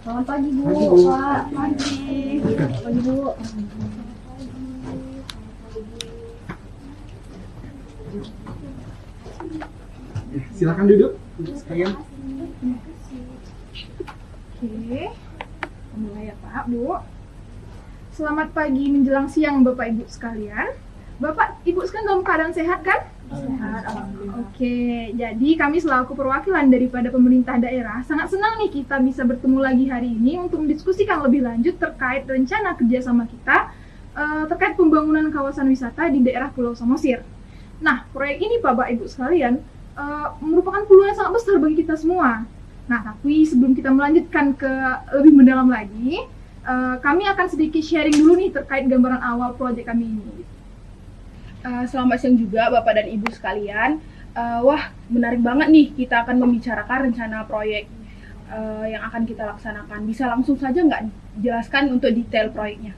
Selamat pagi Bu. Pak. Pagi. Pagi Bu. Silakan duduk sekalian. Oke. Mulai ya Pak, Bu. Selamat pagi menjelang siang Bapak Ibu sekalian. Bapak Ibu sekalian dalam keadaan sehat kan? Sehat, alhamdulillah. Oke, jadi kami selaku perwakilan daripada pemerintah daerah sangat senang nih kita bisa bertemu lagi hari ini untuk mendiskusikan lebih lanjut terkait rencana kerjasama kita terkait pembangunan kawasan wisata di daerah Pulau Samosir. Nah, proyek ini Bapak Ibu sekalian merupakan peluang yang sangat besar bagi kita semua. Nah, tapi sebelum kita melanjutkan ke lebih mendalam lagi, kami akan sedikit sharing dulu nih terkait gambaran awal proyek kami ini. Selamat siang juga Bapak dan Ibu sekalian. Wah, menarik banget nih kita akan membicarakan rencana proyek yang akan kita laksanakan. Bisa langsung saja nggak jelaskan untuk detail proyeknya?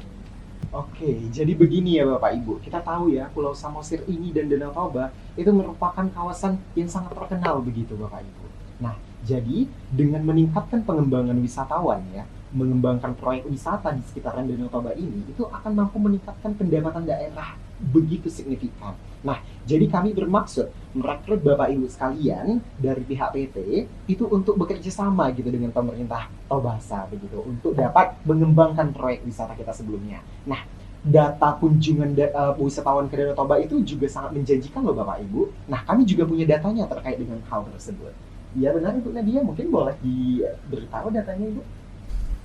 Oke, jadi begini ya Bapak Ibu. Kita tahu ya, Pulau Samosir ini dan Danau Toba itu merupakan kawasan yang sangat terkenal begitu Bapak Ibu. Nah, jadi dengan meningkatkan pengembangan wisatawan ya, mengembangkan proyek wisata di sekitaran Danau Toba ini, itu akan mampu meningkatkan pendapatan daerah begitu signifikan. Nah, jadi kami bermaksud merekrut Bapak Ibu sekalian dari pihak PT itu untuk bekerja sama gitu dengan pemerintah Tobasa begitu untuk dapat mengembangkan proyek wisata kita sebelumnya. Nah, data kunjungan wisatawan ke Danau Toba itu juga sangat menjanjikan loh Bapak Ibu. Nah, kami juga punya datanya terkait dengan hal tersebut. Ya benar Ibu Nadia, mungkin boleh diberitahu datanya Ibu?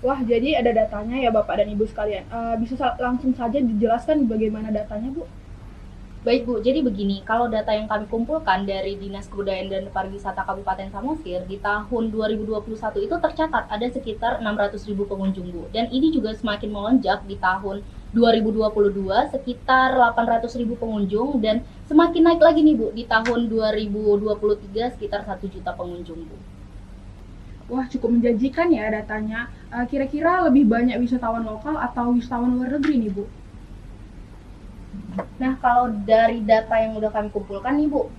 Wah, jadi ada datanya ya Bapak dan Ibu sekalian. Bisa langsung saja dijelaskan bagaimana datanya, Bu? Baik Bu, jadi begini, kalau data yang kami kumpulkan dari Dinas Kebudayaan dan Pariwisata Kabupaten Samosir di tahun 2021 itu tercatat ada sekitar 600.000 pengunjung Bu. Dan ini juga semakin melonjak di tahun 2022 sekitar 800.000 pengunjung dan semakin naik lagi nih Bu di tahun 2023 sekitar 1 juta pengunjung Bu. Wah, cukup menjanjikan ya datanya. Kira-kira lebih banyak wisatawan lokal atau wisatawan luar negeri nih, Bu? Nah, kalau dari data yang udah kami kumpulkan nih, Bu,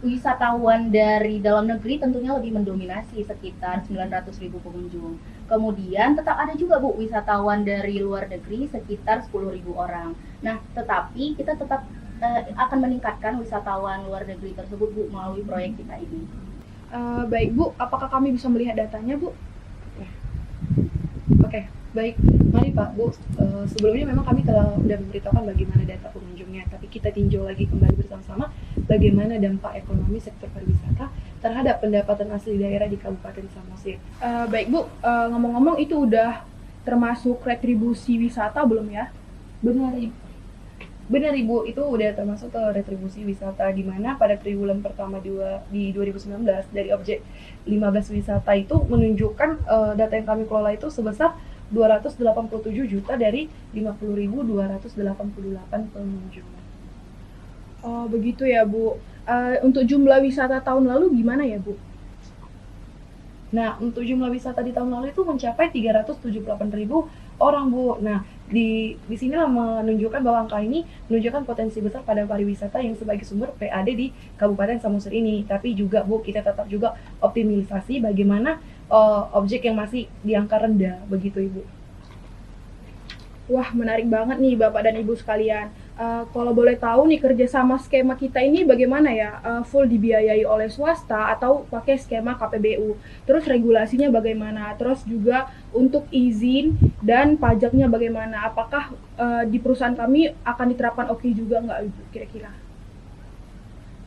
wisatawan dari dalam negeri tentunya lebih mendominasi sekitar 900.000 pengunjung. Kemudian tetap ada juga, Bu, wisatawan dari luar negeri sekitar 10.000 orang. Nah, tetapi kita tetap akan meningkatkan wisatawan luar negeri tersebut, Bu, melalui proyek kita ini. Baik Bu, apakah kami bisa melihat datanya Bu? Oke, baik. Mari Pak, Bu. Sebelumnya memang kami telah memberitahukan bagaimana data pengunjungnya, tapi kita tinjau lagi kembali bersama-sama bagaimana dampak ekonomi sektor pariwisata terhadap pendapatan asli daerah di Kabupaten Samosir. Baik Bu, ngomong-ngomong itu udah termasuk retribusi wisata belum ya? Benar Ibu, itu udah termasuk ke retribusi wisata di mana pada triwulan pertama di 2019 dari objek 15 wisata itu menunjukkan data yang kami kelola itu sebesar 287 juta dari 50.288 pengunjung. Oh begitu ya Bu. Untuk jumlah wisata tahun lalu gimana ya Bu? Nah, untuk jumlah wisata di tahun lalu itu mencapai 378.000 orang, Bu. Nah, di sinilah menunjukkan bahwa angka ini menunjukkan potensi besar pada pariwisata yang sebagai sumber PAD di Kabupaten Samosir ini. Tapi juga, Bu, kita tetap juga optimalisasi bagaimana objek yang masih di angka rendah, begitu, Ibu. Wah, menarik banget nih Bapak dan Ibu sekalian. Kalau boleh tahu nih kerjasama skema kita ini bagaimana ya? Full dibiayai oleh swasta atau pakai skema KPBU? Terus regulasinya bagaimana? Terus juga untuk izin dan pajaknya bagaimana? Apakah di perusahaan kami akan diterapkan oke juga nggak Ibu kira-kira?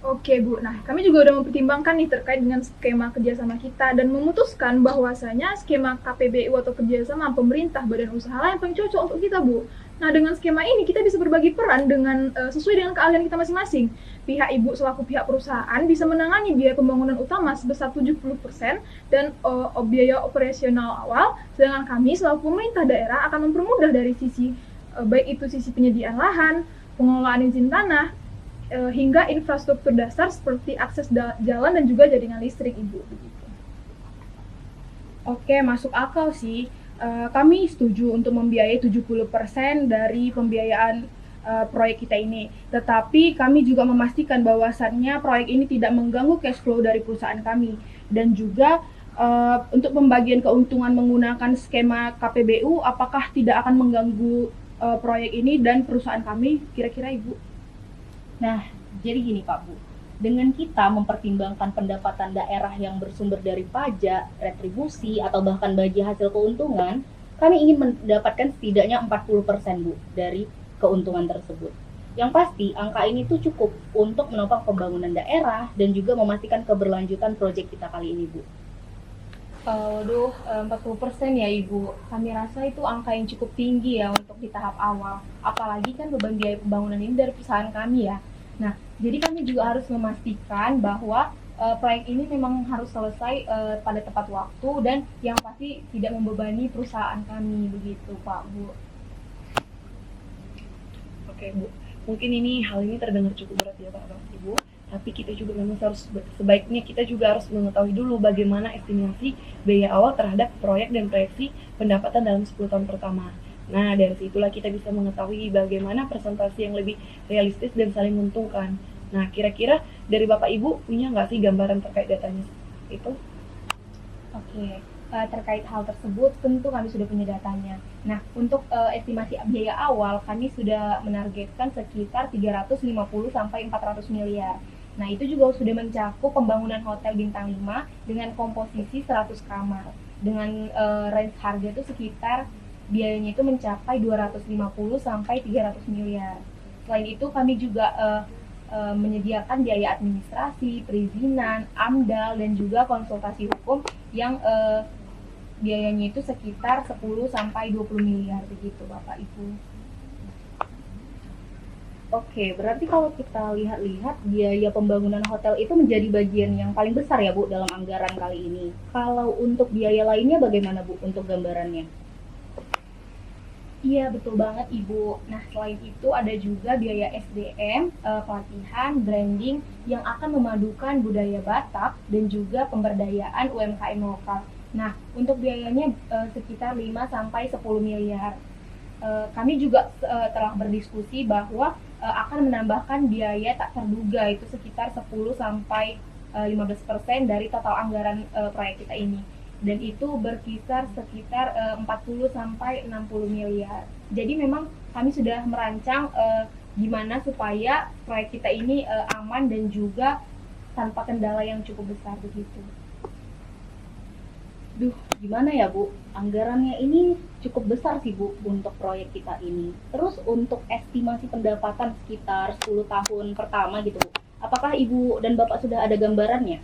Oke Bu, nah kami juga udah mempertimbangkan nih terkait dengan skema kerjasama kita dan memutuskan bahwasanya skema KPBU atau kerjasama pemerintah badan usaha lah yang paling cocok untuk kita Bu. Nah dengan skema ini kita bisa berbagi peran dengan sesuai dengan keahlian kita masing-masing. Pihak Ibu selaku pihak perusahaan bisa menangani biaya pembangunan utama sebesar 70% dan biaya operasional awal, sedangkan kami selaku pemerintah daerah akan mempermudah dari sisi baik itu sisi penyediaan lahan, pengelolaan izin tanah, hingga infrastruktur dasar seperti akses jalan dan juga jaringan listrik Ibu. Oke, masuk akal sih. Kami setuju untuk membiayai 70% dari pembiayaan proyek kita ini. Tetapi kami juga memastikan bahwasannya proyek ini tidak mengganggu cash flow dari perusahaan kami. Dan juga untuk pembagian keuntungan menggunakan skema KPBU, apakah tidak akan mengganggu proyek ini dan perusahaan kami? Kira-kira Ibu? Nah, jadi gini Pak Bu, dengan kita mempertimbangkan pendapatan daerah yang bersumber dari pajak, retribusi, atau bahkan bagi hasil keuntungan, kami ingin mendapatkan setidaknya 40% Bu dari keuntungan tersebut. Yang pasti, angka ini tuh cukup untuk menopang pembangunan daerah dan juga memastikan keberlanjutan proyek kita kali ini Bu. Waduh, 40% ya Ibu. Kami rasa itu angka yang cukup tinggi ya untuk di tahap awal. Apalagi kan beban biaya pembangunan ini dari perusahaan kami ya. Nah, jadi kami juga harus memastikan bahwa proyek ini memang harus selesai pada tepat waktu dan yang pasti tidak membebani perusahaan kami, begitu Pak Bu. Oke Bu, mungkin hal ini terdengar cukup berat ya Pak Ibu. Tapi kita juga memang harus sebaiknya kita juga harus mengetahui dulu bagaimana estimasi biaya awal terhadap proyek dan proyeksi pendapatan dalam 10 tahun pertama. Nah, dari situlah kita bisa mengetahui bagaimana presentasi yang lebih realistis dan saling menguntungkan. Nah, kira-kira dari Bapak Ibu punya nggak sih gambaran terkait datanya itu? Oke, terkait hal tersebut tentu kami sudah punya datanya. Nah, untuk estimasi biaya awal kami sudah menargetkan sekitar 350 sampai 400 miliar. Nah, itu juga sudah mencakup pembangunan hotel bintang 5 dengan komposisi 100 kamar. Dengan range harga itu sekitar biayanya itu mencapai 250 sampai 300 miliar. Selain itu kami juga menyediakan biaya administrasi, perizinan, AMDAL dan juga konsultasi hukum yang biayanya itu sekitar 10 sampai 20 miliar begitu Bapak Ibu. Oke, berarti kalau kita lihat-lihat biaya pembangunan hotel itu menjadi bagian yang paling besar ya Bu dalam anggaran kali ini. Kalau untuk biaya lainnya bagaimana Bu untuk gambarannya? Iya betul banget Ibu. Nah selain itu ada juga biaya SDM, pelatihan, branding yang akan memadukan budaya Batak dan juga pemberdayaan UMKM lokal. Nah untuk biayanya sekitar 5 sampai 10 miliar. Kami juga telah berdiskusi bahwa akan menambahkan biaya tak terduga itu sekitar 10 sampai 15% dari total anggaran proyek kita ini. Dan itu berkisar sekitar 40 sampai 60 miliar. Jadi memang kami sudah merancang gimana supaya proyek kita ini aman dan juga tanpa kendala yang cukup besar begitu. Duh, gimana ya Bu? Anggarannya ini cukup besar sih Bu untuk proyek kita ini. Terus untuk estimasi pendapatan sekitar 10 tahun pertama gitu Bu. Apakah Ibu dan Bapak sudah ada gambarannya?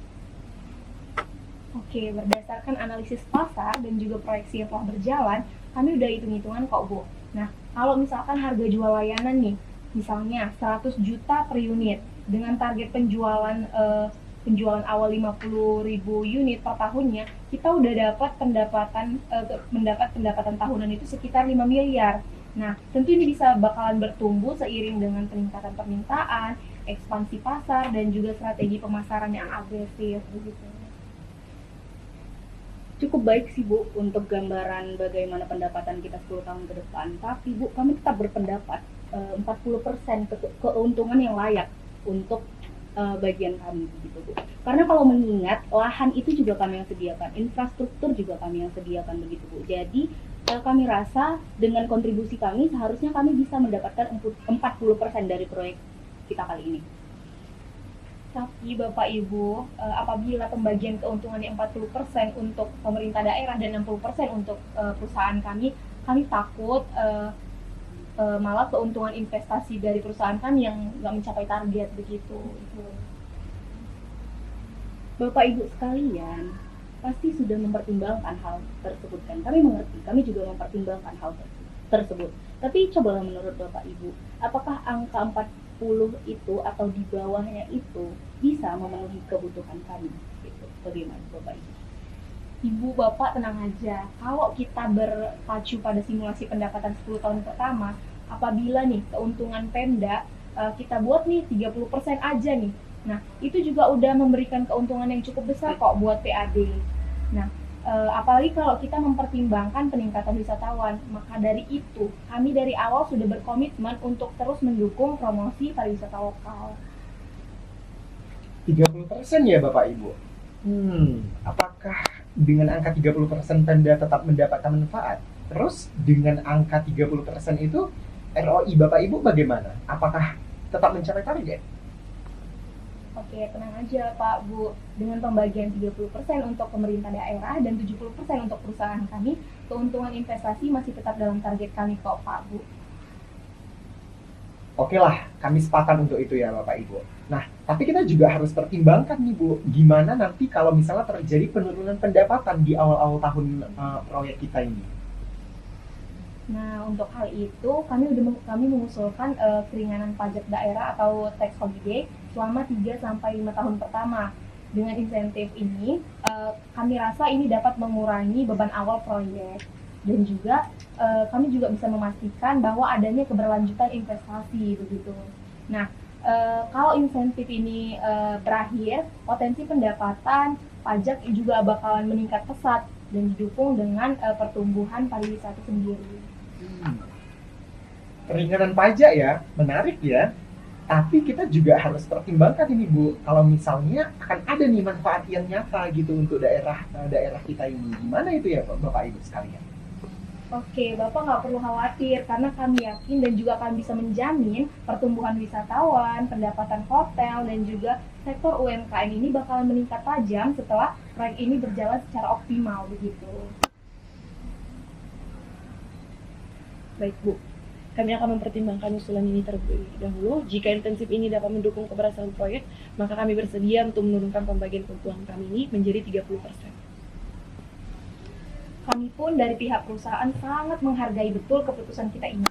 Oke, berdasarkan analisis pasar dan juga proyeksi yang telah berjalan, kami udah hitung-hitungan kok Bu. Nah, kalau misalkan harga jual layanan nih, misalnya 100 juta per unit, dengan target penjualan awal 50.000 unit per tahunnya, kita udah dapat pendapatan tahunan itu sekitar 5 miliar. Nah, tentu ini bisa bakalan bertumbuh seiring dengan peningkatan permintaan, ekspansi pasar, dan juga strategi pemasaran yang agresif begitu. Cukup baik sih Bu untuk gambaran bagaimana pendapatan kita 10 tahun ke depan. Tapi Bu, kami tetap berpendapat 40% keuntungan yang layak untuk bagian kami gitu Bu. Karena kalau mengingat lahan itu juga kami yang sediakan, infrastruktur juga kami yang sediakan begitu Bu. Jadi kami rasa dengan kontribusi kami seharusnya kami bisa mendapatkan 40% dari proyek kita kali ini. Tapi Bapak Ibu, apabila pembagian keuntungannya 40% untuk pemerintah daerah dan 60% untuk perusahaan kami takut malah keuntungan investasi dari perusahaan kami yang nggak mencapai target begitu. Bapak Ibu sekalian, pasti sudah mempertimbangkan hal tersebut kan? Kami mengerti, kami juga mempertimbangkan hal tersebut. Tapi cobalah menurut Bapak Ibu, apakah angka 40 itu atau di bawahnya itu bisa memenuhi kebutuhan kami? Gitu. Bagaimana Bapak Ibu? Ibu Bapak tenang aja, kalau kita berpacu pada simulasi pendapatan 10 tahun pertama, apabila nih keuntungan Pemda kita buat nih 30% aja nih. Nah, itu juga udah memberikan keuntungan yang cukup besar kok buat PAD. Nah, apalagi kalau kita mempertimbangkan peningkatan wisatawan, maka dari itu kami dari awal sudah berkomitmen untuk terus mendukung promosi pariwisata lokal. 30% ya Bapak Ibu? Apakah dengan angka 30% Pemda tetap mendapatkan manfaat? Terus dengan angka 30% itu ROI Bapak Ibu bagaimana? Apakah tetap mencapai target? Oke, tenang aja Pak, Bu. Dengan pembagian 30% untuk pemerintah daerah dan 70% untuk perusahaan kami, keuntungan investasi masih tetap dalam target kami kok Pak, Bu. Oke lah, kami sepakat untuk itu ya Bapak Ibu. Nah, tapi kita juga harus pertimbangkan nih Bu, gimana nanti kalau misalnya terjadi penurunan pendapatan di awal-awal tahun proyek kita ini. Nah, untuk hal itu kami mengusulkan keringanan pajak daerah atau tax holiday selama 3-5 tahun pertama. Dengan insentif ini, kami rasa ini dapat mengurangi beban awal proyek. Dan juga kami juga bisa memastikan bahwa adanya keberlanjutan investasi begitu. Nah, kalau insentif ini berakhir, potensi pendapatan pajak juga bakalan meningkat pesat dan didukung dengan pertumbuhan pariwisata sendiri. Keringanan pajak ya, menarik ya. Tapi kita juga harus pertimbangkan ini Bu, kalau misalnya akan ada nih manfaat yang nyata gitu untuk daerah kita ini. Gimana itu ya Bapak Ibu sekalian? Oke, Bapak nggak perlu khawatir karena kami yakin dan juga akan bisa menjamin pertumbuhan wisatawan, pendapatan hotel, dan juga sektor UMKM ini bakalan meningkat tajam setelah proyek ini berjalan secara optimal begitu. Baik Bu, kami akan mempertimbangkan usulan ini terlebih dahulu. Jika intensif ini dapat mendukung keberhasilan proyek, maka kami bersedia untuk menurunkan pembagian keuntungan kami ini menjadi 30%. Kami pun dari pihak perusahaan sangat menghargai betul keputusan kita ini.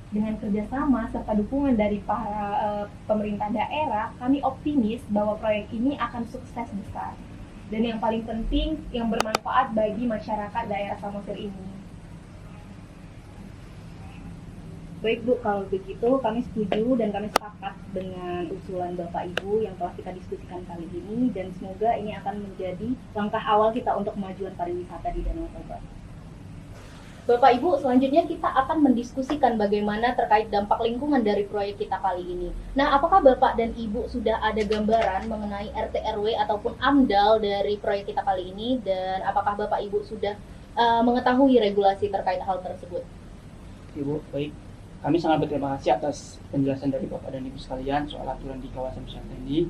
Dengan kerjasama serta dukungan dari para pemerintah daerah, kami optimis bahwa proyek ini akan sukses besar. Dan yang paling penting, yang bermanfaat bagi masyarakat daerah Samosir ini. Baik Bu, kalau begitu kami setuju dan kami sepakat dengan usulan Bapak Ibu yang telah kita diskusikan kali ini, dan semoga ini akan menjadi langkah awal kita untuk kemajuan pariwisata di Danau Toba. Bapak Ibu, selanjutnya kita akan mendiskusikan bagaimana terkait dampak lingkungan dari proyek kita kali ini. Nah, apakah Bapak dan Ibu sudah ada gambaran mengenai RT RW ataupun AMDAL dari proyek kita kali ini, dan apakah Bapak Ibu sudah mengetahui regulasi terkait hal tersebut? Ibu, baik. Kami sangat berterima kasih atas penjelasan dari Bapak dan Ibu sekalian soal aturan di kawasan wisata ini.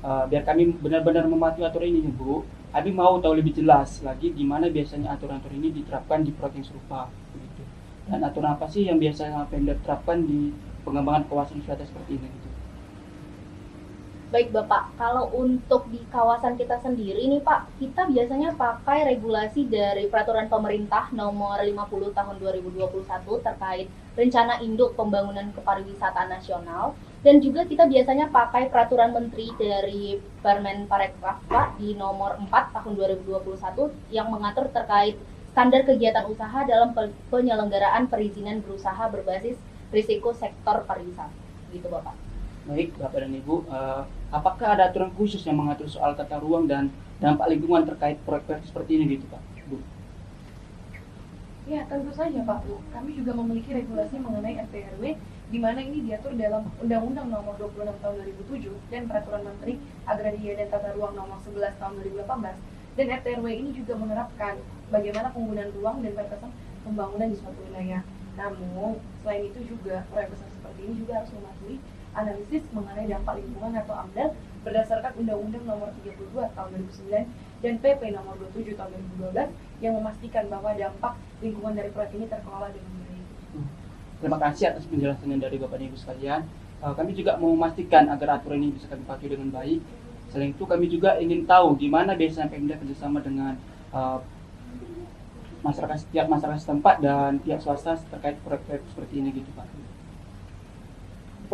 Biar kami benar-benar mematuhi aturan ini, Bu, kami mau tahu lebih jelas lagi gimana biasanya aturan-aturan ini diterapkan di proyek yang serupa, begitu. Dan aturan apa sih yang biasanya Pemda terapkan di pengembangan kawasan wisata seperti ini, gitu. Baik Bapak, kalau untuk di kawasan kita sendiri nih Pak, kita biasanya pakai regulasi dari Peraturan Pemerintah Nomor 50 Tahun 2021 terkait Rencana Induk Pembangunan Kepariwisataan Nasional, dan juga kita biasanya pakai Peraturan Menteri dari Permen Parekraf Pak di Nomor 4 Tahun 2021 yang mengatur terkait standar kegiatan usaha dalam penyelenggaraan perizinan berusaha berbasis risiko sektor pariwisata. Gitu Bapak. Baik, Bapak dan Ibu, apakah ada aturan khusus yang mengatur soal tata ruang dan dampak lingkungan terkait proyek-proyek seperti ini, gitu Pak? Bu? Ya, tentu saja Pak Bu. Kami juga memiliki regulasi mengenai RT RW, di mana ini diatur dalam Undang-Undang Nomor 26 Tahun 2007 dan Peraturan Menteri Agraria dan Tata Ruang Nomor 11 Tahun 2018. Dan RT RW ini juga menerapkan bagaimana penggunaan ruang dan batasan pembangunan di suatu wilayah. Namun, selain itu juga proyek besar seperti ini juga harus mematuhi analisis mengenai dampak lingkungan atau AMDAL berdasarkan Undang-Undang Nomor 32 Tahun 2009 dan PP Nomor 27 Tahun 2012 yang memastikan bahwa dampak lingkungan dari proyek ini terkelola dengan baik. Terima kasih atas penjelasannya dari Bapak dan Ibu sekalian. Kami juga mau memastikan agar aturan ini bisa kami patuhi dengan baik. Selain itu kami juga ingin tahu di mana biasanya Pemda kerjasama dengan pihak masyarakat setempat dan pihak swasta terkait proyek-proyek seperti ini gitu Pak.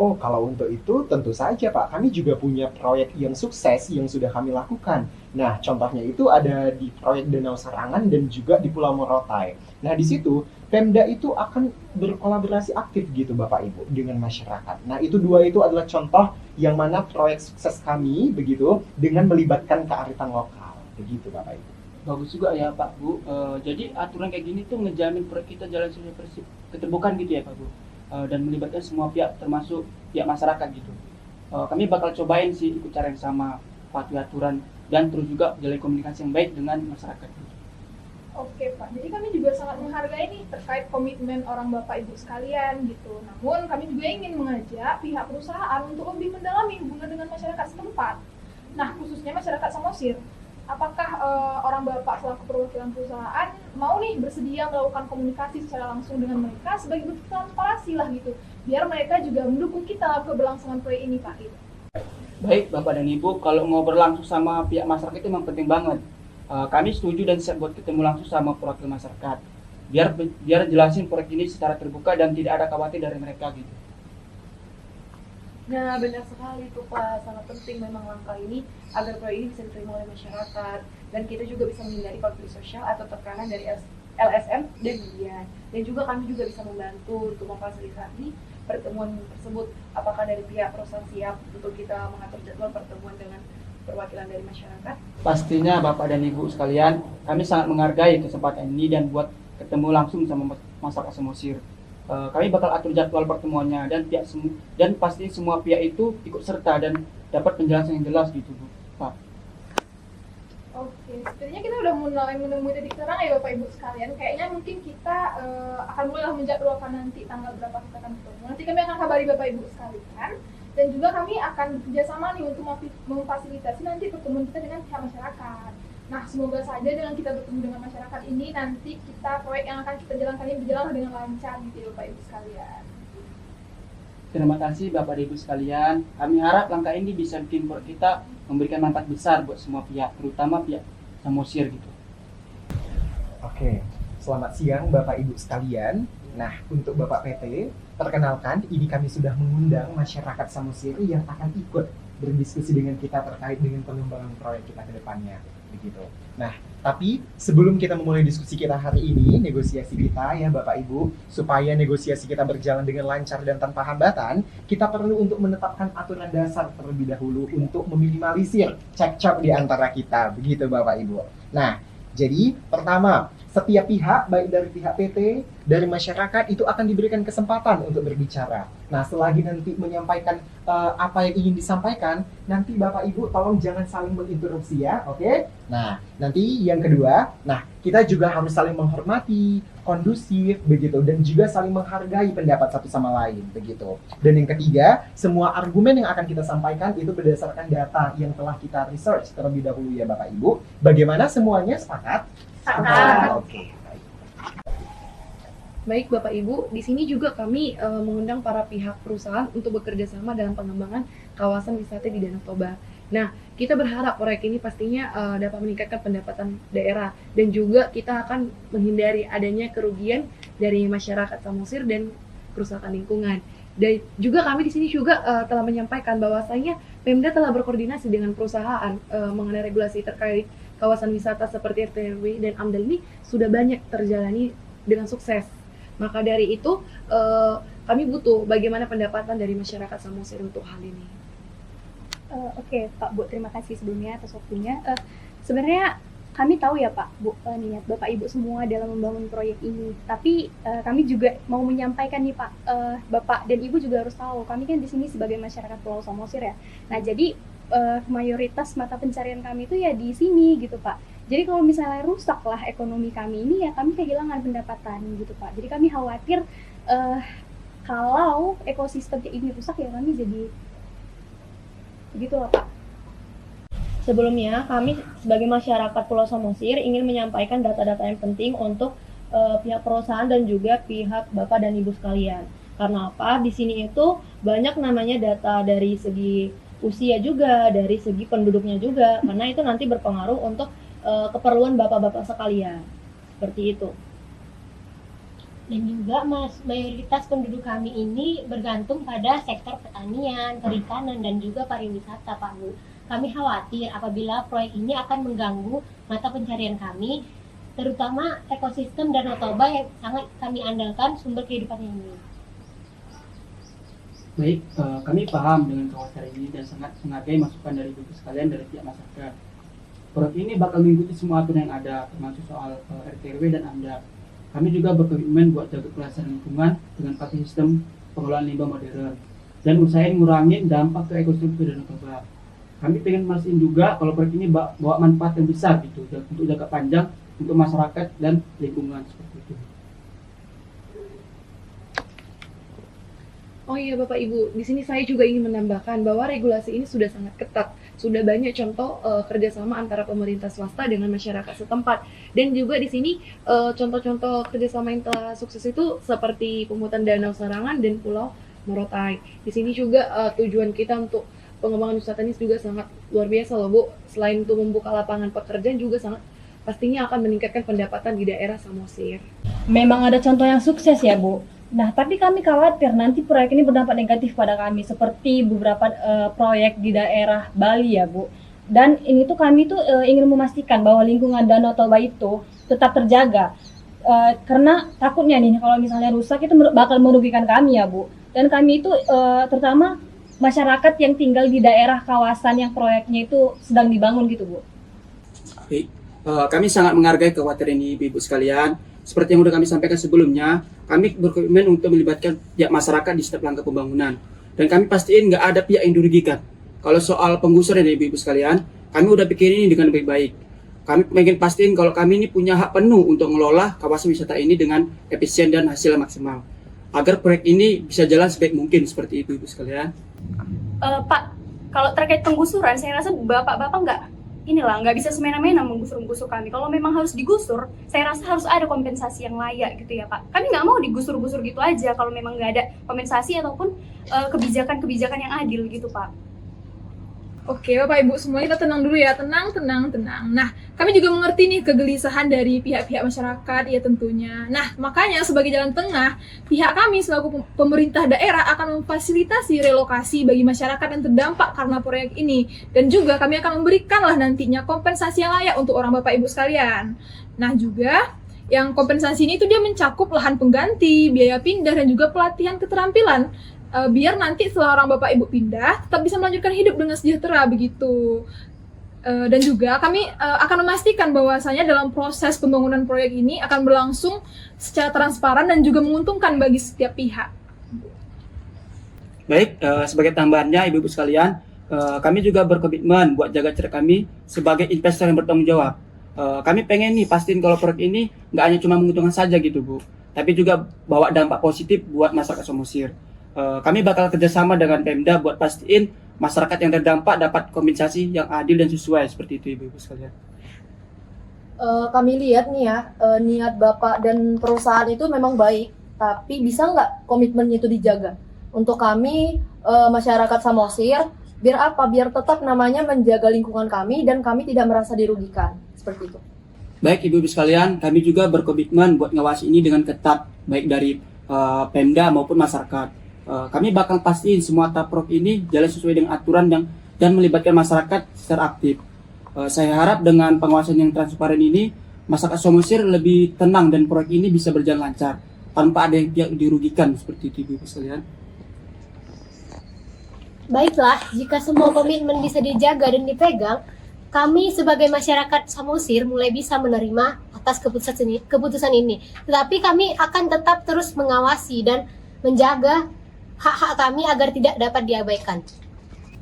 Oh, kalau untuk itu tentu saja Pak, kami juga punya proyek yang sukses yang sudah kami lakukan. Nah, contohnya itu ada di proyek Danau Sarangan dan juga di Pulau Morotai. Nah, di situ Pemda itu akan berkolaborasi aktif gitu Bapak Ibu dengan masyarakat. Nah, itu dua itu adalah contoh yang mana proyek sukses kami begitu dengan melibatkan kearifan lokal. Begitu Bapak Ibu. Bagus juga ya Pak Bu. Jadi aturan kayak gini tuh ngejamin proyek kita jalan sesuai keterbukaan gitu ya Pak Bu. Dan melibatkan semua pihak termasuk pihak masyarakat gitu. Kami bakal cobain sih ikut cara yang sama, patuhi aturan dan terus juga jalin komunikasi yang baik dengan masyarakat. Oke Pak, jadi kami juga sangat menghargai nih terkait komitmen orang Bapak Ibu sekalian gitu. Namun kami juga ingin mengajak pihak perusahaan untuk lebih mendalami hubungan dengan masyarakat setempat. Nah, khususnya masyarakat Samosir. Apakah orang Bapak selaku perwakilan perusahaan mau nih bersedia melakukan komunikasi secara langsung dengan mereka sebagai bentuk transparansi lah gitu, biar mereka juga mendukung kita keberlangsungan proyek ini Pak gitu. Baik Bapak dan Ibu, kalau ngobrol langsung sama pihak masyarakat itu memang penting banget. Kami setuju dan siap buat ketemu langsung sama perwakilan masyarakat. Biar jelasin proyek ini secara terbuka dan tidak ada khawatir dari mereka gitu. Nah, benar sekali tuh Pak, sangat penting memang langkah ini agar proyek ini bisa diterima oleh masyarakat dan kita juga bisa menghindari konflik sosial atau tekanan dari LSM dan media. Dan juga kami juga bisa membantu untuk memfasilitasi pertemuan tersebut. Apakah dari pihak perusahaan siap untuk kita mengatur jadwal pertemuan dengan perwakilan dari masyarakat? Pastinya Bapak dan Ibu sekalian, kami sangat menghargai kesempatan ini dan buat ketemu langsung sama masyarakat Samosir. Kami bakal atur jadwal pertemuannya dan pasti semua pihak itu ikut serta dan dapat penjelasan yang jelas gitu Bu, Pak. Oke, sebenarnya kita udah mulai menemui titik terang ya Bapak Ibu sekalian. Kayaknya mungkin kita akan mulai menjadwalkan nanti tanggal berapa kita akan ketemu. Nanti kami akan kabari Bapak Ibu sekalian. Dan juga kami akan bekerjasama nih untuk memfasilitasi nanti pertemuan kita dengan pihak masyarakat. Nah, semoga saja dengan kita bertemu dengan masyarakat ini nanti proyek yang akan kita jalankan ini berjalan dengan lancar gitu ya Bapak Ibu sekalian. Terima kasih Bapak dan Ibu sekalian. Kami harap langkah ini bisa bikin proyek kita memberikan manfaat besar buat semua pihak, terutama pihak Samosir gitu. Oke, selamat siang Bapak Ibu sekalian. Nah, untuk Bapak PT, perkenalkan ini kami sudah mengundang masyarakat Samosir yang akan ikut berdiskusi dengan kita terkait dengan pengembangan proyek kita ke depannya. Begitu. Nah, tapi sebelum kita memulai diskusi kita hari ini, negosiasi kita ya Bapak Ibu, supaya negosiasi kita berjalan dengan lancar dan tanpa hambatan, kita perlu untuk menetapkan aturan dasar terlebih dahulu untuk meminimalisir cekcok di antara kita. Begitu Bapak Ibu. Nah, jadi pertama, setiap pihak, baik dari pihak PT, dari masyarakat, itu akan diberikan kesempatan untuk berbicara. Nah, selagi nanti menyampaikan apa yang ingin disampaikan, nanti Bapak Ibu tolong jangan saling menginterupsi ya, oke? Nah, nanti yang kedua, kita juga harus saling menghormati, kondusif, begitu, dan juga saling menghargai pendapat satu sama lain, begitu. Dan yang ketiga, semua argumen yang akan kita sampaikan itu berdasarkan data yang telah kita research terlebih dahulu ya Bapak Ibu. Bagaimana semuanya sepakat? Sepakat. Oke. Baik Bapak Ibu, di sini juga kami mengundang para pihak perusahaan untuk bekerja sama dalam pengembangan kawasan wisata di Danau Toba. Nah, kita berharap proyek ini pastinya dapat meningkatkan pendapatan daerah dan juga kita akan menghindari adanya kerugian dari masyarakat Samosir dan kerusakan lingkungan. Dan juga kami di sini juga telah menyampaikan bahwasanya Pemda telah berkoordinasi dengan perusahaan mengenai regulasi terkait kawasan wisata seperti RT/RW dan AMDAL ini sudah banyak terjalani dengan sukses. Maka dari itu kami butuh bagaimana pendapatan dari masyarakat Samosir untuk hal ini. Oke, Pak Bu, terima kasih sebelumnya atas waktunya. Sebenarnya kami tahu ya Pak Bu, niat Bapak Ibu semua dalam membangun proyek ini. Tapi kami juga mau menyampaikan nih Pak, Bapak dan Ibu juga harus tahu, kami kan di sini sebagai masyarakat Pulau Samosir ya. Nah, jadi mayoritas mata pencarian kami itu ya di sini gitu Pak. Jadi kalau misalnya rusaklah ekonomi kami ini, ya kami kehilangan pendapatan gitu Pak. Jadi kami khawatir kalau ekosistem ini rusak, ya kami jadi begitulah Pak. Sebelumnya, kami sebagai masyarakat Pulau Samosir ingin menyampaikan data-data yang penting untuk pihak perusahaan dan juga pihak Bapak dan Ibu sekalian. Karena apa? Di sini itu banyak namanya data dari segi usia juga, dari segi penduduknya juga, karena itu nanti berpengaruh untuk keperluan Bapak-Bapak sekalian. Seperti itu. Dan juga mayoritas penduduk kami ini bergantung pada sektor pertanian, perikanan, dan juga pariwisata, Pak Bu. Kami khawatir apabila proyek ini akan mengganggu mata pencarian kami, terutama ekosistem Danau Toba yang sangat kami andalkan sumber kehidupannya ini. Baik, kami paham dengan kekhawatiran ini dan sangat menghargai masukan dari Ibu sekalian dari pihak masyarakat. Proyek ini bakal mengikuti semua aturan yang ada, termasuk soal RT/RW dan AMDA. Kami juga berkomitmen buat jaga kelestarian lingkungan dengan pakai sistem pengelolaan limbah modern dan usahain ngurangin dampak ke ekosistem Danau Toba. Kami pengen mastiin juga kalau proyek ini bawa manfaat yang besar gitu untuk jangka panjang untuk masyarakat dan lingkungan seperti itu. Oh iya Bapak Ibu, di sini saya juga ingin menambahkan bahwa regulasi ini sudah sangat ketat. Sudah banyak contoh kerjasama antara pemerintah swasta dengan masyarakat setempat. Dan juga di sini contoh-contoh kerjasama yang telah sukses itu seperti pemutan Danau Sarangan dan Pulau Morotai. Di sini juga tujuan kita untuk pengembangan wisata ini juga sangat luar biasa loh Bu. Selain untuk membuka lapangan pekerjaan juga sangat pastinya akan meningkatkan pendapatan di daerah Samosir. Memang ada contoh yang sukses ya Bu. Nah, tapi kami khawatir nanti proyek ini berdampak negatif pada kami, seperti beberapa proyek di daerah Bali ya Bu. Dan ini tuh kami tuh ingin memastikan bahwa lingkungan Danau Toba itu tetap terjaga. Karena takutnya nih kalau misalnya rusak itu bakal merugikan kami ya Bu. Dan kami itu terutama masyarakat yang tinggal di daerah kawasan yang proyeknya itu sedang dibangun gitu Bu. Baik, kami sangat menghargai kekhawatiran ini Ibu sekalian. Seperti yang sudah kami sampaikan sebelumnya, kami berkomitmen untuk melibatkan pihak masyarakat di setiap langkah pembangunan. Dan kami pastiin nggak ada pihak yang dirugikan. Kalau soal penggusuran ya Ibu sekalian, kami udah pikirin ini dengan baik-baik. Kami ingin pastiin kalau kami ini punya hak penuh untuk mengelola kawasan wisata ini dengan efisien dan hasilnya maksimal. Agar proyek ini bisa jalan sebaik mungkin seperti itu Ibu sekalian. Pak, kalau terkait penggusuran, saya rasa bapak-bapak nggak bisa semena-mena menggusur kami. Kalau memang harus digusur, saya rasa harus ada kompensasi yang layak gitu ya Pak. Kami nggak mau digusur-gusur gitu aja kalau memang nggak ada kompensasi ataupun kebijakan-kebijakan yang adil gitu Pak. Oke, Bapak Ibu semua kita tenang dulu ya, tenang. Nah, kami juga mengerti nih kegelisahan dari pihak-pihak masyarakat ya tentunya. Nah, makanya sebagai jalan tengah, pihak kami selaku pemerintah daerah akan memfasilitasi relokasi bagi masyarakat yang terdampak karena proyek ini. Dan juga kami akan memberikanlah nantinya kompensasi yang layak untuk orang Bapak Ibu sekalian. Nah, juga yang kompensasi ini itu dia mencakup lahan pengganti, biaya pindah, dan juga pelatihan keterampilan. Biar nanti setelah orang Bapak Ibu pindah tetap bisa melanjutkan hidup dengan sejahtera begitu. Dan juga kami akan memastikan bahwasanya dalam proses pembangunan proyek ini akan berlangsung secara transparan dan juga menguntungkan bagi setiap pihak. Baik, sebagai tambahannya Ibu-Ibu sekalian, kami juga berkomitmen buat jaga cerita kami sebagai investor yang bertanggung jawab. Kami pengen nih pastiin kalau proyek ini nggak hanya cuma menguntungkan saja gitu Bu, tapi juga bawa dampak positif buat masyarakat Samosir. Kami bakal kerjasama dengan Pemda buat pastiin masyarakat yang terdampak dapat kompensasi yang adil dan sesuai seperti itu Ibu-Ibu sekalian. Kami lihat nih ya, niat Bapak dan perusahaan itu memang baik, tapi bisa nggak komitmennya itu dijaga? Untuk kami, masyarakat Samosir, biar apa? Biar tetap namanya menjaga lingkungan kami dan kami tidak merasa dirugikan, seperti itu. Baik Ibu-Ibu sekalian, kami juga berkomitmen buat ngawasi ini dengan ketat, baik dari Pemda maupun masyarakat. Kami bakal pastiin semua tahap proyek ini jalan sesuai dengan aturan dan melibatkan masyarakat secara aktif. Saya harap dengan pengawasan yang transparan ini, masyarakat Samosir lebih tenang dan proyek ini bisa berjalan lancar tanpa ada yang dirugikan seperti itu Ibu sekalian. Baiklah, jika semua komitmen bisa dijaga dan dipegang, kami sebagai masyarakat Samosir mulai bisa menerima atas keputusan ini. Tetapi kami akan tetap terus mengawasi dan menjaga hak-hak kami agar tidak dapat diabaikan.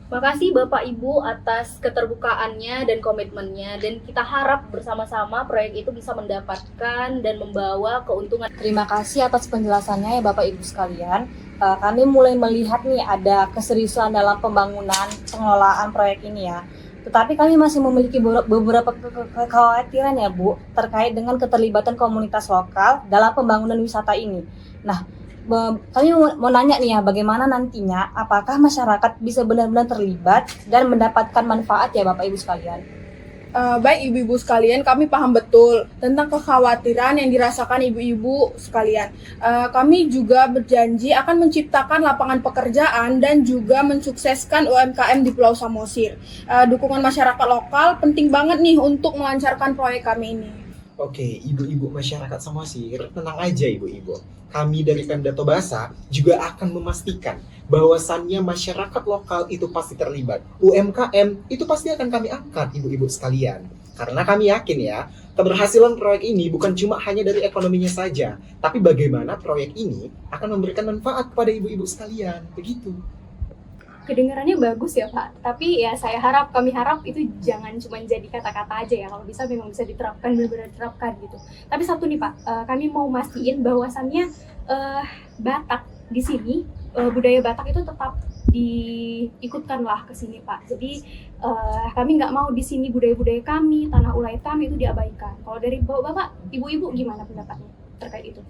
Makasih Bapak Ibu atas keterbukaannya dan komitmennya, dan kita harap bersama-sama proyek itu bisa mendapatkan dan membawa keuntungan. Terima kasih atas penjelasannya ya Bapak Ibu sekalian. Kami mulai melihat nih ada keseriusan dalam pembangunan pengelolaan proyek ini ya. Tetapi kami masih memiliki beberapa kekhawatiran ya Bu, terkait dengan keterlibatan komunitas lokal dalam pembangunan wisata ini. Nah, kami mau nanya nih ya, bagaimana nantinya apakah masyarakat bisa benar-benar terlibat dan mendapatkan manfaat ya Bapak Ibu sekalian? Baik ibu-ibu sekalian, kami paham betul tentang kekhawatiran yang dirasakan ibu-ibu sekalian. Kami juga berjanji akan menciptakan lapangan pekerjaan dan juga mensukseskan UMKM di Pulau Samosir. Dukungan masyarakat lokal penting banget nih untuk melancarkan proyek kami ini. Oke, ibu-ibu masyarakat Samosir, tenang aja ibu-ibu. Kami dari Pemda Tobasa juga akan memastikan bahwasannya masyarakat lokal itu pasti terlibat. UMKM itu pasti akan kami angkat ibu-ibu sekalian. Karena kami yakin ya, keberhasilan proyek ini bukan cuma hanya dari ekonominya saja, tapi bagaimana proyek ini akan memberikan manfaat kepada ibu-ibu sekalian. Begitu. Kedengarannya bagus ya Pak, tapi ya kami harap itu jangan cuma jadi kata-kata aja ya, kalau bisa memang bisa diterapkan, benar-benar diterapkan gitu. Tapi satu nih Pak, kami mau mastiin bahwasannya Batak di sini, budaya Batak itu tetap diikutkanlah ke sini Pak. Jadi kami nggak mau di sini budaya-budaya kami, tanah ulayat kami itu diabaikan. Kalau dari Bapak, Ibu-ibu gimana pendapatnya terkait itu?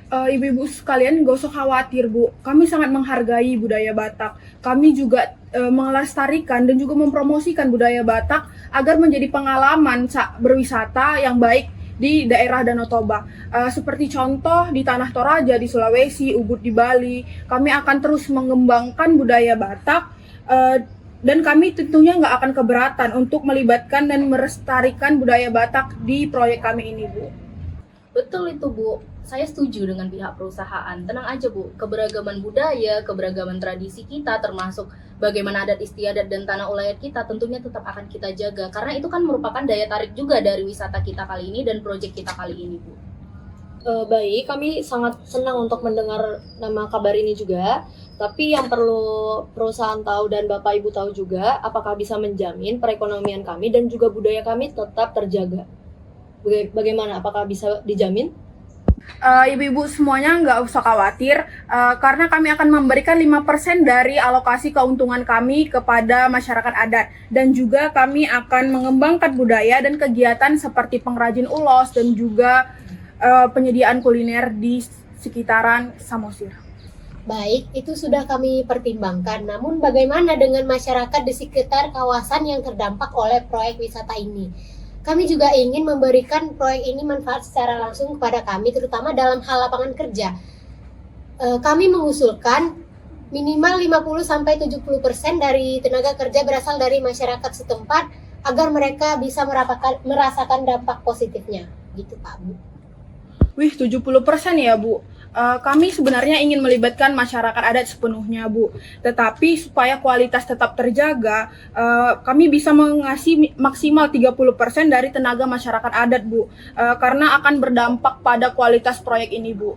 Ibu-ibu sekalian, gak usah khawatir Bu, kami sangat menghargai budaya Batak. Kami juga melestarikan dan juga mempromosikan budaya Batak agar menjadi pengalaman berwisata yang baik di daerah Danau Toba. Seperti contoh di Tanah Toraja di Sulawesi, Ubud di Bali, kami akan terus mengembangkan budaya Batak dan kami tentunya nggak akan keberatan untuk melibatkan dan melestarikan budaya Batak di proyek kami ini Bu. Betul itu Bu, saya setuju dengan pihak perusahaan. Tenang aja Bu, keberagaman budaya, keberagaman tradisi kita termasuk bagaimana adat istiadat dan tanah ulayat kita tentunya tetap akan kita jaga. Karena itu kan merupakan daya tarik juga dari wisata kita kali ini dan proyek kita kali ini Bu. Baik, kami sangat senang untuk mendengar nama kabar ini juga. Tapi yang perlu perusahaan tahu dan Bapak Ibu tahu juga, apakah bisa menjamin perekonomian kami dan juga budaya kami tetap terjaga? Bagaimana? Apakah bisa dijamin? Ibu-ibu semuanya nggak usah khawatir, karena kami akan memberikan 5% dari alokasi keuntungan kami kepada masyarakat adat. Dan juga kami akan mengembangkan budaya dan kegiatan seperti pengrajin ulos dan juga penyediaan kuliner di sekitaran Samosir. Baik, itu sudah kami pertimbangkan. Namun bagaimana dengan masyarakat di sekitar kawasan yang terdampak oleh proyek wisata ini? Kami juga ingin memberikan proyek ini manfaat secara langsung kepada kami, terutama dalam hal lapangan kerja. Kami mengusulkan minimal 50-70% dari tenaga kerja berasal dari masyarakat setempat agar mereka bisa merasakan dampak positifnya. Gitu Pak Bu. Wih, 70% ya Bu. Kami sebenarnya ingin melibatkan masyarakat adat sepenuhnya Bu. Tetapi supaya kualitas tetap terjaga, kami bisa mengasih maksimal 30% dari tenaga masyarakat adat Bu. Karena akan berdampak pada kualitas proyek ini Bu.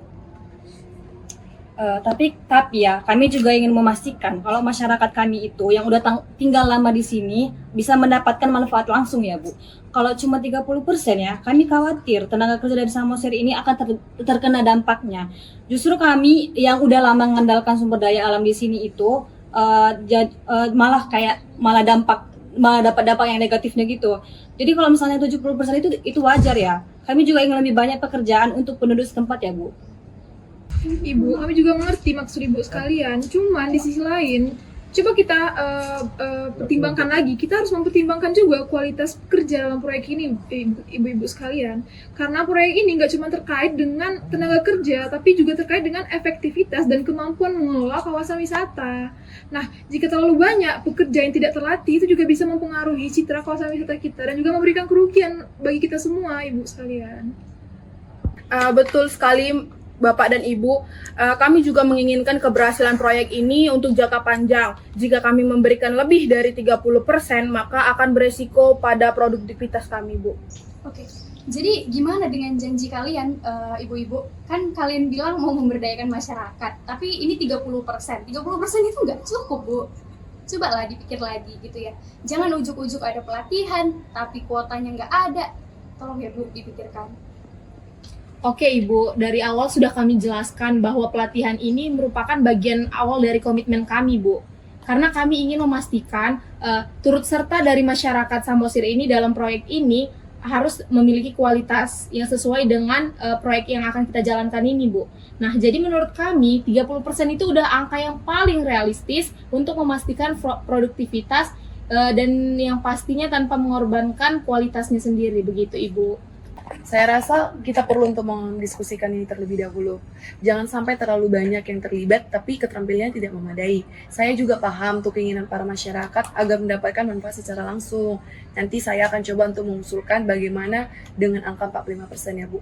Tapi ya, kami juga ingin memastikan kalau masyarakat kami itu yang udah tinggal lama di sini bisa mendapatkan manfaat langsung ya Bu. Kalau cuma 30% ya, kami khawatir tenaga kerja dari Samosir ini akan terkena dampaknya. Justru kami yang udah lama mengandalkan sumber daya alam di sini itu malah dapat dampak yang negatifnya gitu. Jadi kalau misalnya 70% itu wajar ya. Kami juga ingin lebih banyak pekerjaan untuk penduduk setempat ya Bu. Ibu, kami juga mengerti maksud ibu sekalian. Cuman di sisi lain, coba kita pertimbangkan lagi. Kita harus mempertimbangkan juga kualitas kerja dalam proyek ini, ibu-ibu sekalian. Karena proyek ini nggak cuma terkait dengan tenaga kerja, tapi juga terkait dengan efektivitas dan kemampuan mengelola kawasan wisata. Nah, jika terlalu banyak pekerja yang tidak terlatih, itu juga bisa mempengaruhi citra kawasan wisata kita dan juga memberikan kerugian bagi kita semua, ibu sekalian. Betul sekali. Bapak dan Ibu, kami juga menginginkan keberhasilan proyek ini untuk jangka panjang. Jika kami memberikan lebih dari 30%, maka akan beresiko pada produktivitas kami, Bu. Oke, jadi gimana dengan janji kalian, ibu-ibu? Kan kalian bilang mau memberdayakan masyarakat, tapi ini 30%. 30% itu nggak cukup, Bu. Cobalah dipikir lagi gitu ya. Jangan ujuk-ujuk ada pelatihan, tapi kuotanya nggak ada. Tolong ya Bu, dipikirkan. Oke Ibu, dari awal sudah kami jelaskan bahwa pelatihan ini merupakan bagian awal dari komitmen kami Bu. Karena kami ingin memastikan turut serta dari masyarakat Samosir ini dalam proyek ini harus memiliki kualitas yang sesuai dengan proyek yang akan kita jalankan ini Bu. Nah jadi menurut kami 30% itu udah angka yang paling realistis untuk memastikan produktivitas dan yang pastinya tanpa mengorbankan kualitasnya sendiri, begitu Ibu. Saya rasa kita perlu untuk mendiskusikan ini terlebih dahulu. Jangan sampai terlalu banyak yang terlibat tapi keterampilannya tidak memadai. Saya juga paham untuk keinginan para masyarakat agar mendapatkan manfaat secara langsung. Nanti saya akan coba untuk mengusulkan bagaimana dengan angka 45% ya Bu.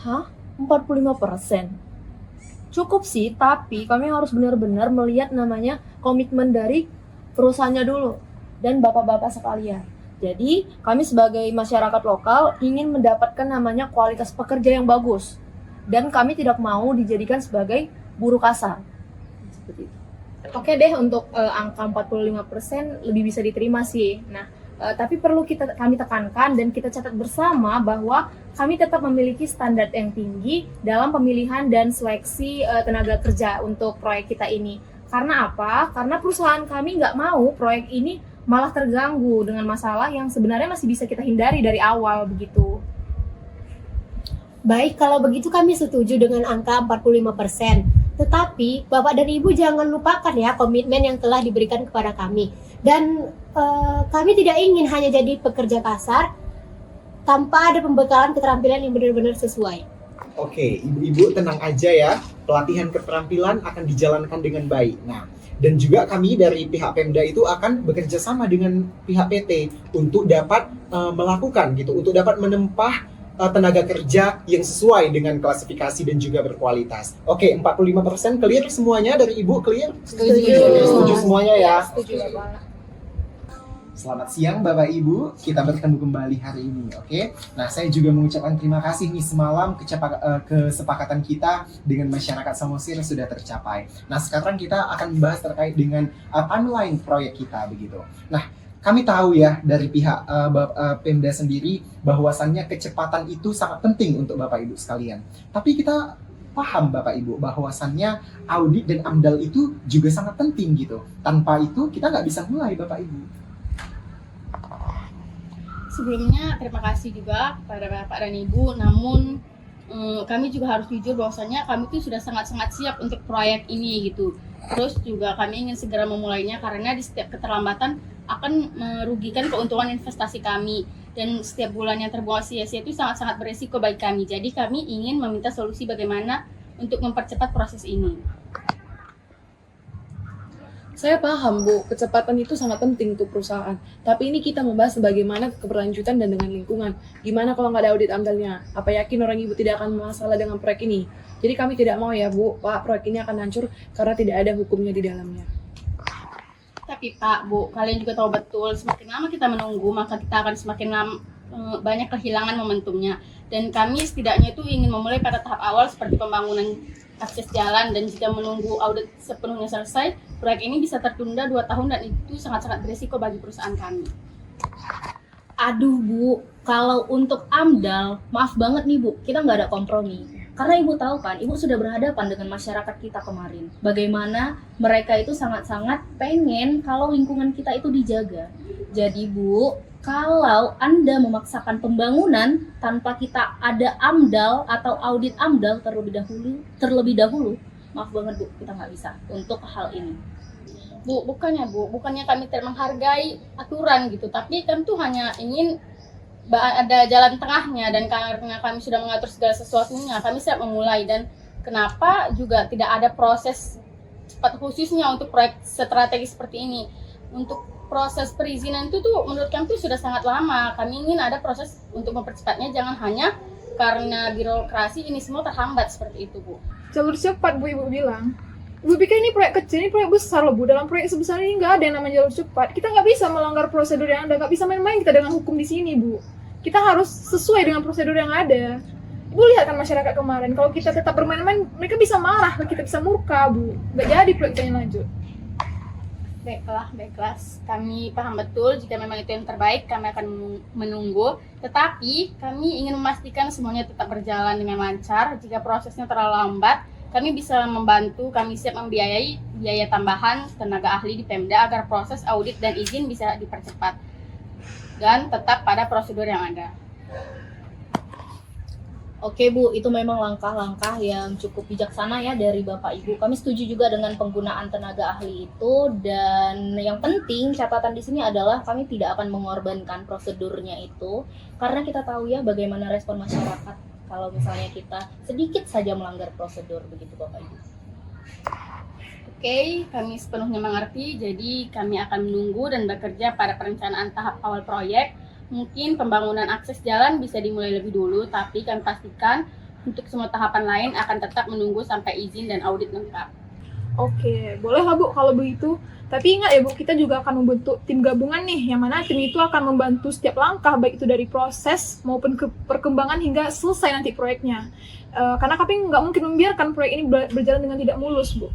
Hah? 45%? Cukup sih, tapi kami harus benar-benar melihat namanya komitmen dari perusahaannya dulu dan bapak-bapak sekalian. Jadi, kami sebagai masyarakat lokal ingin mendapatkan namanya kualitas pekerja yang bagus. Dan kami tidak mau dijadikan sebagai buruh kasar. Seperti itu. Oke deh, untuk angka 45% lebih bisa diterima sih. Nah, tapi perlu kami tekankan dan kita catat bersama bahwa kami tetap memiliki standar yang tinggi dalam pemilihan dan seleksi tenaga kerja untuk proyek kita ini. Karena apa? Karena perusahaan kami nggak mau proyek ini malah terganggu dengan masalah yang sebenarnya masih bisa kita hindari dari awal begitu. Baik, kalau begitu kami setuju dengan angka 45%. Tetapi Bapak dan Ibu jangan lupakan ya komitmen yang telah diberikan kepada kami. Dan kami tidak ingin hanya jadi pekerja kasar tanpa ada pembekalan keterampilan yang benar-benar sesuai. Oke, ibu-ibu tenang aja ya. Pelatihan keterampilan akan dijalankan dengan baik. Nah, dan juga kami dari pihak Pemda itu akan bekerja sama dengan pihak PT untuk dapat melakukan gitu, untuk dapat menempah tenaga kerja yang sesuai dengan klasifikasi dan juga berkualitas. Oke, 45% clear semuanya dari Ibu, clear? Setuju semuanya ya? Setuju Bapak. Selamat siang Bapak Ibu, kita bertemu kembali hari ini, oke? Nah, saya juga mengucapkan terima kasih nih semalam kesepakatan kita dengan masyarakat Samosir sudah tercapai. Nah, sekarang kita akan membahas terkait dengan timeline proyek kita begitu. Nah, kami tahu ya dari pihak Pemda sendiri bahwasannya kecepatan itu sangat penting untuk Bapak Ibu sekalian. Tapi kita paham Bapak Ibu bahwasannya audit dan AMDAL itu juga sangat penting gitu. Tanpa itu kita nggak bisa mulai Bapak Ibu. Sebelumnya terima kasih juga kepada Bapak dan Ibu, namun kami juga harus jujur bahwasanya kami itu sudah sangat-sangat siap untuk proyek ini gitu. Terus juga kami ingin segera memulainya karena di setiap keterlambatan akan merugikan keuntungan investasi kami dan setiap bulan yang terbuang sia-sia itu sangat-sangat beresiko bagi kami. Jadi kami ingin meminta solusi bagaimana untuk mempercepat proses ini. Saya paham Bu, kecepatan itu sangat penting untuk perusahaan. Tapi ini kita membahas bagaimana keberlanjutan dan dengan lingkungan. Gimana kalau nggak ada audit AMDAL-nya? Apa yakin orang Ibu tidak akan masalah dengan proyek ini? Jadi kami tidak mau ya Bu, Pak, proyek ini akan hancur karena tidak ada hukumnya di dalamnya. Tapi Pak, Bu, kalian juga tahu betul semakin lama kita menunggu maka kita akan semakin banyak kehilangan momentumnya. Dan kami setidaknya itu ingin memulai pada tahap awal seperti pembangunan akses jalan, dan jika menunggu audit sepenuhnya selesai, proyek ini bisa tertunda 2 tahun dan itu sangat-sangat berisiko bagi perusahaan kami. Aduh Bu, kalau untuk AMDAL, maaf banget nih Bu, kita nggak ada kompromi. Karena Ibu tahu kan, Ibu sudah berhadapan dengan masyarakat kita kemarin. Bagaimana mereka itu sangat-sangat pengen kalau lingkungan kita itu dijaga. Jadi Bu, kalau Anda memaksakan pembangunan tanpa kita ada AMDAL atau audit AMDAL terlebih dahulu, maaf banget Bu, kita nggak bisa untuk hal ini. Bu, bukannya kami tidak menghargai aturan gitu, tapi kami tuh hanya ingin ada jalan tengahnya, dan karena kami sudah mengatur segala sesuatunya, kami siap memulai. Dan kenapa juga tidak ada proses cepat khususnya untuk proyek strategis seperti ini. Untuk proses perizinan itu tuh menurut kami tuh sudah sangat lama. Kami ingin ada proses untuk mempercepatnya, jangan hanya karena birokrasi ini semua terhambat seperti itu Bu. Jalur cepat Bu, Ibu bilang. Ibu pikir ini proyek kecil, ini proyek besar loh Bu. Dalam proyek sebesar ini nggak ada yang namanya jalur cepat. Kita nggak bisa melanggar prosedur yang ada, nggak bisa main-main kita dengan hukum di sini Bu. Kita harus sesuai dengan prosedur yang ada. Ibu lihat kan masyarakat kemarin, kalau kita tetap bermain-main, mereka bisa marah, kita bisa murka Bu. Nggak jadi proyek kita yang lanjut. Baiklah. Kami paham betul jika memang itu yang terbaik, kami akan menunggu. Tetapi kami ingin memastikan semuanya tetap berjalan dengan lancar. Jika prosesnya terlalu lambat, kami bisa membantu, kami siap membiayai biaya tambahan tenaga ahli di Pemda agar proses audit dan izin bisa dipercepat dan tetap pada prosedur yang ada. Oke Bu, itu memang langkah-langkah yang cukup bijaksana ya dari Bapak Ibu. Kami setuju juga dengan penggunaan tenaga ahli itu, dan yang penting catatan di sini adalah kami tidak akan mengorbankan prosedurnya itu, karena kita tahu ya bagaimana respon masyarakat kalau misalnya kita sedikit saja melanggar prosedur, begitu Bapak Ibu. Oke, kami sepenuhnya mengerti, jadi kami akan menunggu dan bekerja pada perencanaan tahap awal proyek. Mungkin pembangunan akses jalan bisa dimulai lebih dulu, tapi kami pastikan untuk semua tahapan lain akan tetap menunggu sampai izin dan audit lengkap. Oke, boleh lah Bu kalau begitu. Tapi ingat ya Bu, kita juga akan membentuk tim gabungan nih, yang mana tim itu akan membantu setiap langkah, baik itu dari proses maupun ke perkembangan hingga selesai nanti proyeknya. Karena kami nggak mungkin membiarkan proyek ini berjalan dengan tidak mulus, Bu.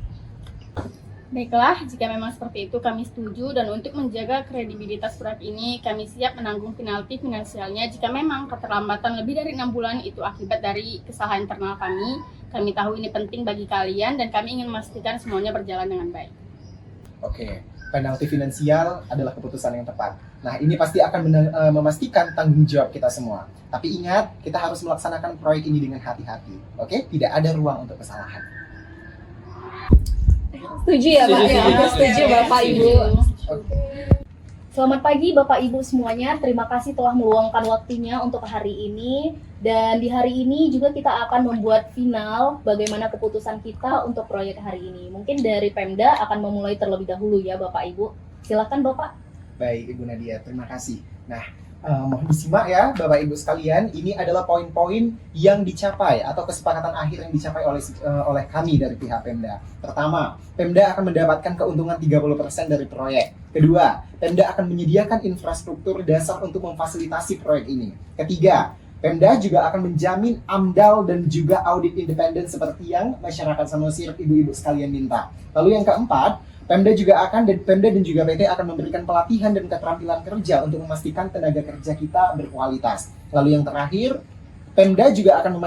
Baiklah, jika memang seperti itu kami setuju, dan untuk menjaga kredibilitas proyek ini kami siap menanggung penalti finansialnya jika memang keterlambatan lebih dari 6 bulan itu akibat dari kesalahan internal kami. Kami tahu ini penting bagi kalian dan kami ingin memastikan semuanya berjalan dengan baik. Oke, penalti finansial adalah keputusan yang tepat. Nah, ini pasti akan memastikan tanggung jawab kita semua. Tapi ingat, kita harus melaksanakan proyek ini dengan hati-hati. Oke, tidak ada ruang untuk kesalahan. Setuju ya Pak? Setuju. Ya, setuju Bapak Ibu. Oke. Selamat pagi Bapak Ibu semuanya, terima kasih telah meluangkan waktunya untuk hari ini. Dan di hari ini juga kita akan membuat final bagaimana keputusan kita untuk proyek hari ini. Mungkin dari Pemda akan memulai terlebih dahulu ya Bapak Ibu. Silakan Bapak. Baik, Ibu Nadia, terima kasih. Nah, mohon disimak ya Bapak Ibu sekalian, ini adalah poin-poin yang dicapai atau kesepakatan akhir yang dicapai oleh kami dari pihak Pemda. Pertama, Pemda akan mendapatkan keuntungan 30% dari proyek. Kedua, Pemda akan menyediakan infrastruktur dasar untuk memfasilitasi proyek ini. Ketiga, Pemda juga akan menjamin AMDAL dan juga audit independen seperti yang masyarakat Samosir ibu-ibu sekalian minta. Lalu yang keempat, Pemda dan juga PT akan memberikan pelatihan dan keterampilan kerja untuk memastikan tenaga kerja kita berkualitas. Lalu yang terakhir, Pemda juga akan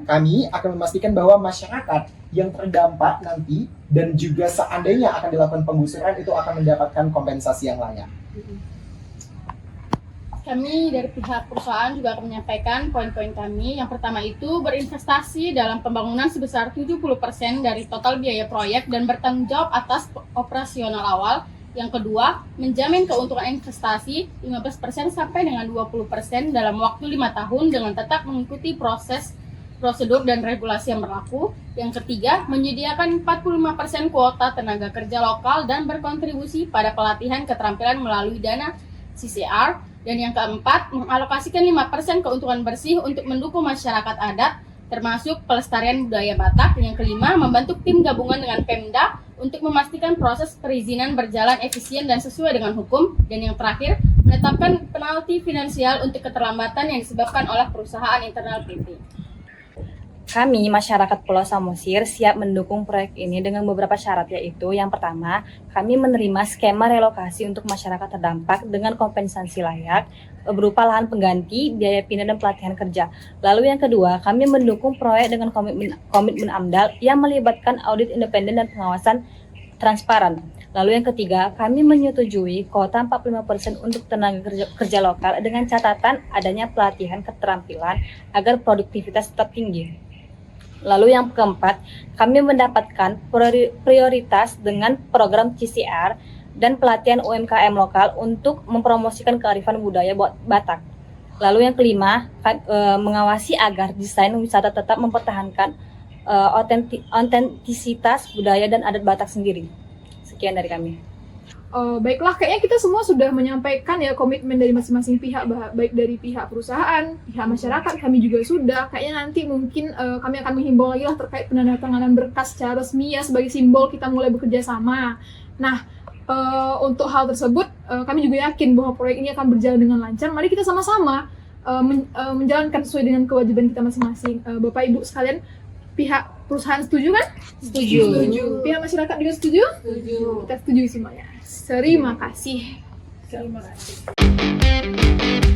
kami akan memastikan bahwa masyarakat yang terdampak nanti dan juga seandainya akan dilakukan penggusuran itu akan mendapatkan kompensasi yang layak. Kami dari pihak perusahaan juga akan menyampaikan poin-poin kami. Yang pertama itu berinvestasi dalam pembangunan sebesar 70% dari total biaya proyek dan bertanggung jawab atas operasional awal. Yang kedua, menjamin keuntungan investasi 15% sampai dengan 20% dalam waktu 5 tahun dengan tetap mengikuti prosedur dan regulasi yang berlaku. Yang ketiga, menyediakan 45% kuota tenaga kerja lokal dan berkontribusi pada pelatihan keterampilan melalui dana CCR. Dan yang keempat, mengalokasikan 5% keuntungan bersih untuk mendukung masyarakat adat, termasuk pelestarian budaya Batak. Dan yang kelima, membentuk tim gabungan dengan Pemda untuk memastikan proses perizinan berjalan efisien dan sesuai dengan hukum. Dan yang terakhir, menetapkan penalti finansial untuk keterlambatan yang disebabkan oleh perusahaan internal PT. Kami, masyarakat Pulau Samosir, siap mendukung proyek ini dengan beberapa syarat, yaitu yang pertama, kami menerima skema relokasi untuk masyarakat terdampak dengan kompensasi layak, berupa lahan pengganti, biaya pindah dan pelatihan kerja. Lalu yang kedua, kami mendukung proyek dengan komitmen AMDAL yang melibatkan audit independen dan pengawasan transparan. Lalu yang ketiga, kami menyetujui kuota 45% untuk tenaga kerja lokal dengan catatan adanya pelatihan keterampilan agar produktivitas tetap tinggi. Lalu yang keempat, kami mendapatkan prioritas dengan program CCR dan pelatihan UMKM lokal untuk mempromosikan kearifan budaya Batak. Lalu yang kelima, mengawasi agar desain wisata tetap mempertahankan otentisitas budaya dan adat Batak sendiri. Sekian dari kami. Baiklah, kayaknya kita semua sudah menyampaikan ya komitmen dari masing-masing pihak, baik dari pihak perusahaan, pihak masyarakat, kami juga sudah. Kayaknya nanti mungkin kami akan menghimbau lagi lah terkait penandatanganan berkas secara resmi ya sebagai simbol kita mulai bekerja sama. Nah, untuk hal tersebut kami juga yakin bahwa proyek ini akan berjalan dengan lancar. Mari kita sama-sama menjalankan sesuai dengan kewajiban kita masing-masing. Bapak Ibu sekalian, Pihak perusahaan setuju kan? Setuju. Pihak masyarakat juga setuju? Setuju. Kita setuju semuanya. Terima kasih. Terima kasih.